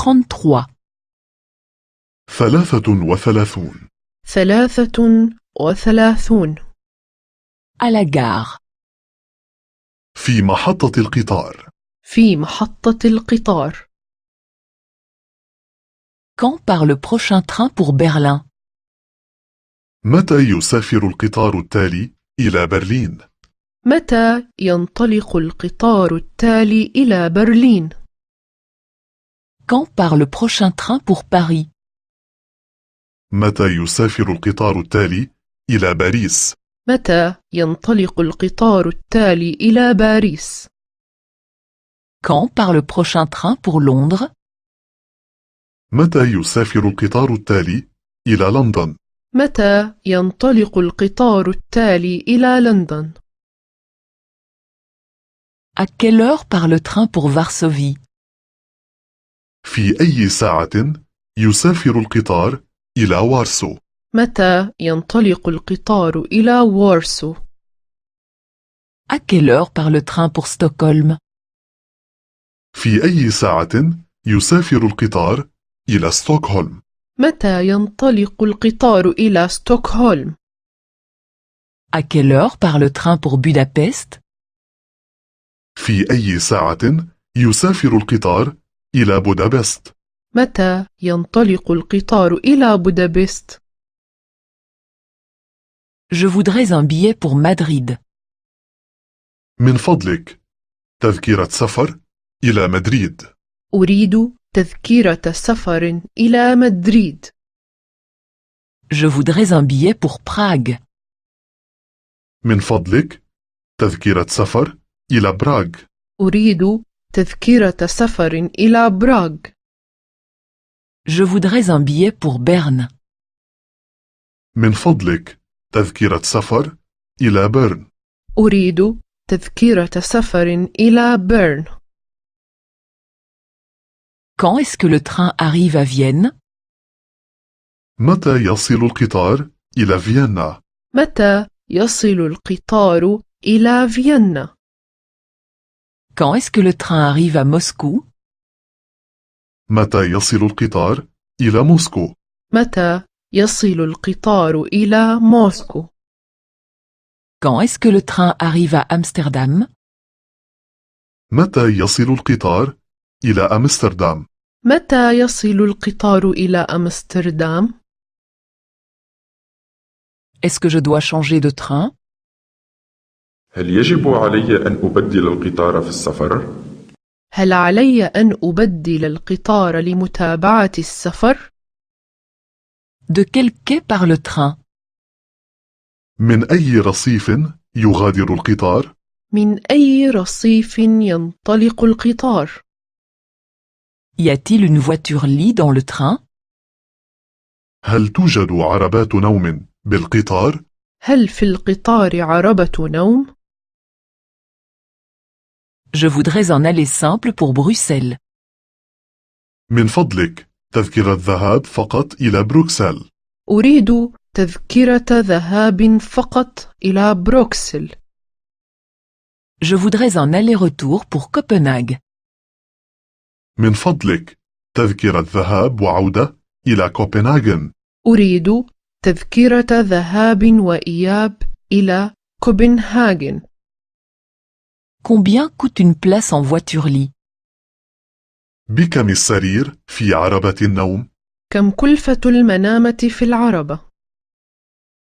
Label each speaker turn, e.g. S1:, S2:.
S1: 33.
S2: 33.
S3: 33.
S1: À la gare.
S2: في محطة القطار.
S3: في محطة القطار.
S1: Quand part le prochain train pour Berlin?
S2: متى يسافر القطار التالي إلى برلين؟
S3: متى ينطلق القطار التالي إلى برلين؟
S1: Quand part le prochain train pour Paris?
S2: متى يسافر القطار التالي إلى باريس؟
S3: متى ينطلق القطار التالي إلى باريس؟
S1: Quand part le prochain train pour Londres?
S2: متى يسافر القطار التالي إلى لندن؟
S3: متى ينطلق القطار التالي إلى لندن؟
S1: À quelle heure part le train pour Varsovie?
S2: في أي ساعة يسافر القطار إلى وارسو؟
S3: متى ينطلق القطار إلى وارسو؟
S1: À quelle heure part le train pour Stockholm?
S2: في أي ساعة يسافر القطار إلى ستوكهولم؟
S3: متى ينطلق القطار إلى ستوكهولم؟
S1: À quelle heure part le train pour Budapest?
S2: في أي ساعة يسافر القطار إلى بودابست؟
S3: متى ينطلق القطار إلى بودابست؟
S1: Je voudrais un billet pour Madrid.
S2: من فضلك تذكرة سفر إلى مدريد.
S3: أريد تذكرة سفر إلى مدريد.
S1: Je voudrais un billet pour Prague.
S2: من فضلك تذكرة سفر إلى براغ.
S3: أريد تذكرة سفر إلى براغ.
S1: Je voudrais un billet pour Berne.
S2: من فضلك تذكرة سفر إلى بيرن.
S3: أريد تذكرة سفر إلى بيرن.
S1: Quand est-ce que le train arrive à Vienne?
S2: متى يصل القطار إلى فيينا؟
S3: متى يصل القطار إلى فيينا؟
S1: Quand est-ce que le train arrive à Moscou?
S2: متى يصل القطار إلى موسكو؟
S3: متى يصل القطار إلى موسكو؟
S1: Quand est-ce que le train arrive à Amsterdam?
S2: متى يصل القطار إلى أمستردام؟
S3: متى يصل القطار إلى أمستردام؟
S1: Est-ce que je dois changer de train?
S4: هل يجب علي أن أبدل القطار في السفر؟
S3: هل علي أن أبدل القطار لمتابعة السفر؟
S1: De quel quai part le train?
S2: من أي رصيف يغادر القطار؟
S3: من أي رصيف ينطلق القطار؟
S1: Y a-t-il une voiture-lit dans le train?
S2: هل توجد عربات نوم بالقطار؟
S3: هل في القطار عربة نوم؟
S1: Je voudrais un aller simple pour Bruxelles.
S2: من فضلك تذكرة ذهاب فقط إلى بروكسل.
S3: أريد تذكرة ذهاب فقط إلى بروكسل.
S1: Je voudrais un aller-retour pour Copenhague.
S2: من فضلك تذكرة ذهاب وعودة إلى كوبنهاغن.
S3: أريد تذكرة ذهاب وإياب إلى كوبنهاغن.
S1: Combien coûte une place en voiture-lit?
S2: بكم السرير في عربة النوم؟
S3: كم كلفة المنامة في العربة؟